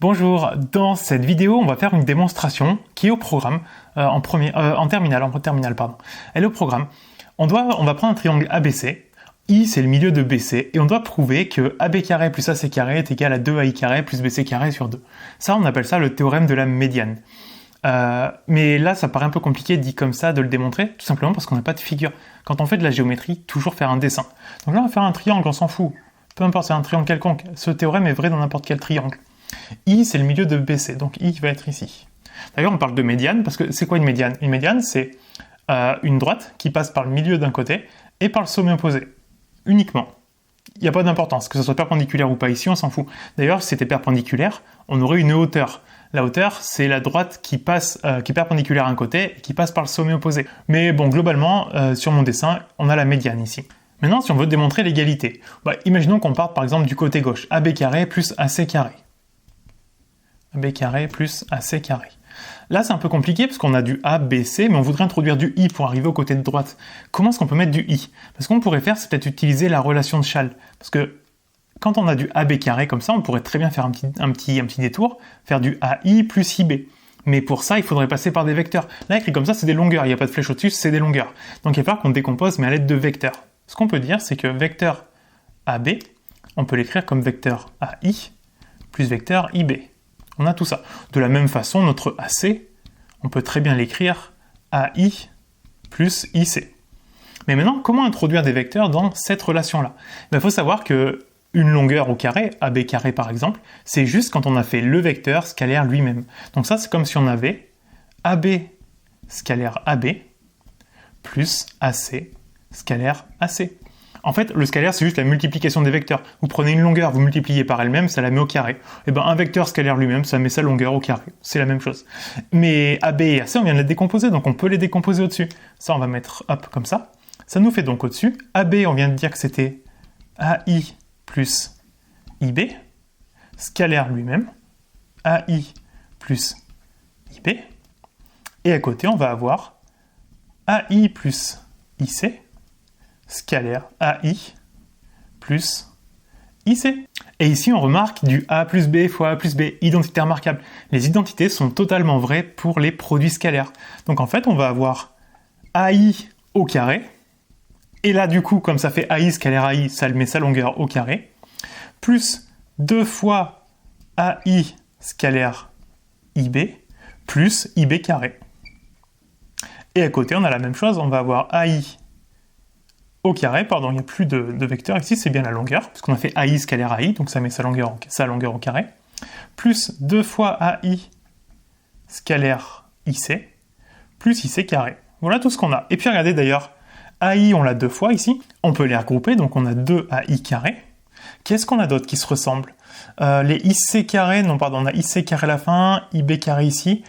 Bonjour, dans cette vidéo, on va faire une démonstration qui est au programme, en terminale. Elle est au programme. On va prendre un triangle ABC. I, c'est le milieu de BC, et on doit prouver que AB carré plus AC carré est égal à 2AI carré plus BC carré sur 2. Ça, on appelle ça le théorème de la médiane. Mais là, ça paraît un peu compliqué dit comme ça de le démontrer, tout simplement parce qu'on n'a pas de figure. Quand on fait de la géométrie, toujours faire un dessin. Donc là, on va faire un triangle, on s'en fout. Peu importe, c'est un triangle quelconque. Ce théorème est vrai dans n'importe quel triangle. I, c'est le milieu de BC, donc I va être ici. D'ailleurs, on parle de médiane, parce que c'est quoi une médiane? Une médiane, c'est une droite qui passe par le milieu d'un côté et par le sommet opposé. Uniquement. Il n'y a pas d'importance, que ce soit perpendiculaire ou pas ici, on s'en fout. D'ailleurs, si c'était perpendiculaire, on aurait une hauteur. La hauteur, c'est la droite qui est perpendiculaire à un côté et qui passe par le sommet opposé. Mais bon, globalement, sur mon dessin, on a la médiane ici. Maintenant, si on veut démontrer l'égalité, imaginons qu'on parte par exemple du côté gauche, AB carré plus AC carré. AB carré plus AC carré. Là, c'est un peu compliqué parce qu'on a du A, B, C, mais on voudrait introduire du I pour arriver au côté de droite. Comment est-ce qu'on peut mettre du I? Parce qu'on pourrait faire, c'est peut-être utiliser la relation de Schall. Parce que quand on a du AB carré comme ça, on pourrait très bien faire un petit détour, faire du AI plus IB. Mais pour ça, il faudrait passer par des vecteurs. Là, écrit comme ça, c'est des longueurs. Il n'y a pas de flèche au-dessus, c'est des longueurs. Donc, il va falloir qu'on décompose, mais à l'aide de vecteurs. Ce qu'on peut dire, c'est que vecteur AB, on peut l'écrire comme vecteur AI plus vecteur IB. On a tout ça. De la même façon, notre AC, on peut très bien l'écrire AI plus IC. Mais maintenant, comment introduire des vecteurs dans cette relation-là? Il faut savoir que une longueur au carré, AB carré par exemple, c'est juste quand on a fait le vecteur scalaire lui-même. Donc ça, c'est comme si on avait AB scalaire AB plus AC scalaire AC. En fait, le scalaire, c'est juste la multiplication des vecteurs. Vous prenez une longueur, vous multipliez par elle-même, ça la met au carré. Et un vecteur scalaire lui-même, ça met sa longueur au carré. C'est la même chose. Mais AB et AC, on vient de les décomposer, donc on peut les décomposer au-dessus. Ça, on va mettre hop comme ça. Ça nous fait donc au-dessus. AB, on vient de dire que c'était AI plus IB, scalaire lui-même, AI plus IB. Et à côté, on va avoir AI plus IC, scalaire AI plus IC. Et ici, on remarque du A plus B fois A plus B, identité remarquable. Les identités sont totalement vraies pour les produits scalaires. Donc en fait, on va avoir AI au carré, et là, du coup, comme ça fait AI scalaire AI, ça met sa longueur au carré, plus 2 fois AI scalaire IB, plus IB carré. Et à côté, on a la même chose, on va avoir AI au carré, il n'y a plus de vecteur ici, c'est bien la longueur, puisqu'on a fait AI scalaire AI, donc ça met sa longueur au carré, plus 2 fois AI scalaire IC, plus IC carré. Voilà tout ce qu'on a. Et puis regardez d'ailleurs, AI, on l'a 2 fois ici, on peut les regrouper, donc on a 2 AI carré. Qu'est-ce qu'on a d'autre qui se ressemble? Les IC carré, on a IC carré à la fin, IB carré ici,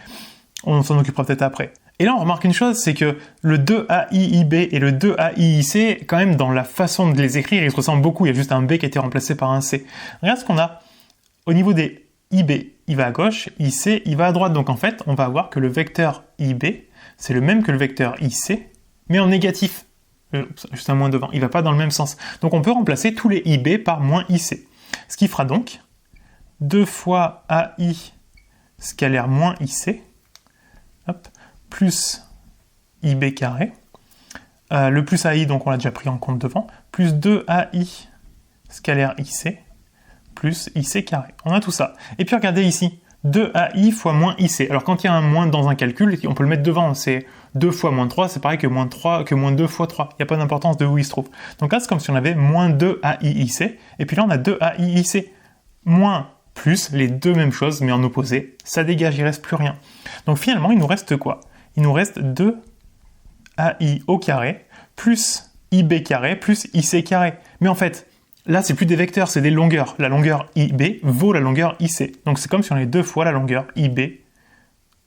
on s'en occupera peut-être après. Et là, on remarque une chose, c'est que le 2AIIB et le 2AIIC, quand même, dans la façon de les écrire, ils se ressemblent beaucoup. Il y a juste un B qui a été remplacé par un C. Regarde ce qu'on a. Au niveau des IB, il va à gauche, IC, il va à droite. Donc en fait, on va voir que le vecteur IB, c'est le même que le vecteur IC, mais en négatif. Juste un moins devant. Il ne va pas dans le même sens. Donc on peut remplacer tous les IB par moins IC. Ce qui fera donc 2 fois AI scalaire moins IC, hop, plus IB carré, le plus AI, donc on l'a déjà pris en compte devant, plus 2AI scalaire IC, plus IC carré. On a tout ça. Et puis regardez ici, 2AI fois moins IC. Alors quand il y a un moins dans un calcul, on peut le mettre devant, c'est 2 fois moins 3, c'est pareil que moins 2 fois 3. Il n'y a pas d'importance de où il se trouve. Donc là, c'est comme si on avait moins 2AIIC, et puis là, on a 2AIIC. Moins plus, les deux mêmes choses, mais en opposé. Ça dégage, il ne reste plus rien. Donc finalement, il nous reste quoi? Il nous reste 2AI au carré, plus IB carré, plus IC carré. Mais en fait, là, c'est plus des vecteurs, c'est des longueurs. La longueur IB vaut la longueur IC. Donc c'est comme si on avait 2 fois la longueur IB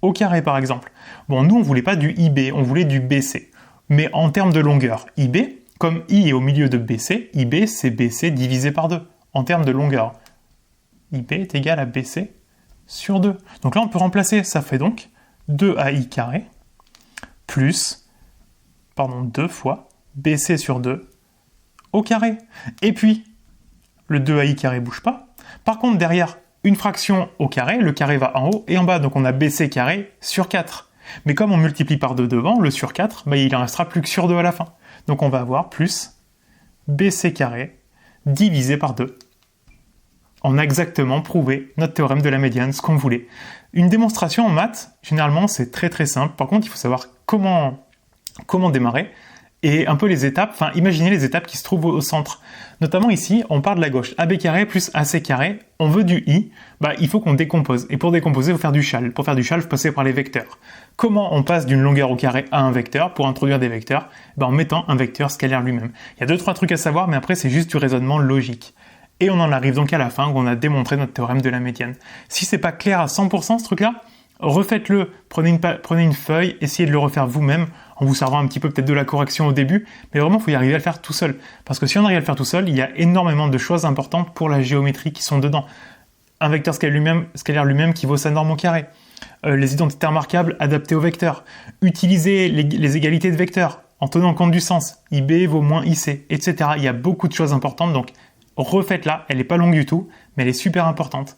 au carré, par exemple. Bon, nous, on ne voulait pas du IB, on voulait du BC. Mais en termes de longueur IB, comme I est au milieu de BC, IB, c'est BC divisé par 2. En termes de longueur, IB est égal à BC sur 2. Donc là, on peut remplacer. Ça fait donc 2AI carré plus, 2 fois BC sur 2 au carré. Et puis, le 2AI carré bouge pas. Par contre, derrière, une fraction au carré, le carré va en haut et en bas, donc on a BC carré sur 4. Mais comme on multiplie par 2 devant, le sur 4, il en restera plus que sur 2 à la fin. Donc on va avoir plus BC carré divisé par 2. On a exactement prouvé notre théorème de la médiane, ce qu'on voulait. Une démonstration en maths, généralement, c'est très très simple. Par contre, il faut savoir comment démarrer et un peu les étapes, imaginez les étapes qui se trouvent au centre. Notamment ici, on part de la gauche, AB carré plus AC carré, on veut du I, il faut qu'on décompose. Et pour décomposer, il faut faire du CHAL. Pour faire du CHAL, il faut passer par les vecteurs. Comment on passe d'une longueur au carré à un vecteur pour introduire des vecteurs? En mettant un vecteur scalaire lui-même. Il y a 2-3 trucs à savoir, mais après c'est juste du raisonnement logique. Et on en arrive donc à la fin où on a démontré notre théorème de la médiane. Si c'est pas clair à 100% ce truc-là, refaites-le, prenez une feuille, essayez de le refaire vous-même, en vous servant un petit peu peut-être de la correction au début, mais vraiment il faut y arriver à le faire tout seul. Parce que si on arrive à le faire tout seul, il y a énormément de choses importantes pour la géométrie qui sont dedans. Un vecteur scalaire lui-même qui vaut sa norme au carré. Les identités remarquables adaptées au vecteur. Utiliser les égalités de vecteurs en tenant compte du sens. IB vaut moins IC, etc. Il y a beaucoup de choses importantes, donc refaites-la. Elle n'est pas longue du tout, mais elle est super importante.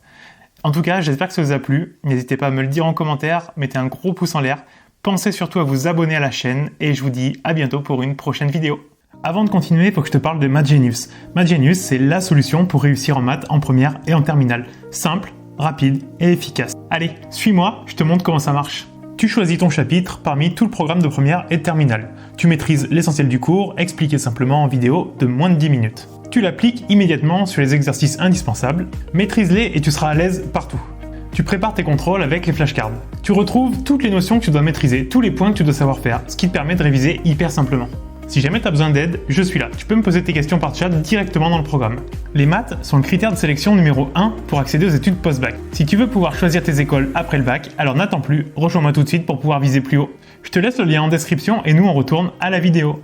En tout cas, j'espère que ça vous a plu. N'hésitez pas à me le dire en commentaire, mettez un gros pouce en l'air. Pensez surtout à vous abonner à la chaîne et je vous dis à bientôt pour une prochaine vidéo. Avant de continuer, il faut que je te parle de Mathgenius. Mathgenius, c'est la solution pour réussir en maths en première et en terminale. Simple, rapide et efficace. Allez, suis-moi, je te montre comment ça marche. Tu choisis ton chapitre parmi tout le programme de première et de terminale. Tu maîtrises l'essentiel du cours, expliqué simplement en vidéo de moins de 10 minutes. Tu l'appliques immédiatement sur les exercices indispensables, maîtrise-les et tu seras à l'aise partout. Tu prépares tes contrôles avec les flashcards. Tu retrouves toutes les notions que tu dois maîtriser, tous les points que tu dois savoir faire, ce qui te permet de réviser hyper simplement. Si jamais tu as besoin d'aide, je suis là. Tu peux me poser tes questions par chat directement dans le programme. Les maths sont le critère de sélection numéro 1 pour accéder aux études post-bac. Si tu veux pouvoir choisir tes écoles après le bac, alors n'attends plus, rejoins-moi tout de suite pour pouvoir viser plus haut. Je te laisse le lien en description et nous on retourne à la vidéo.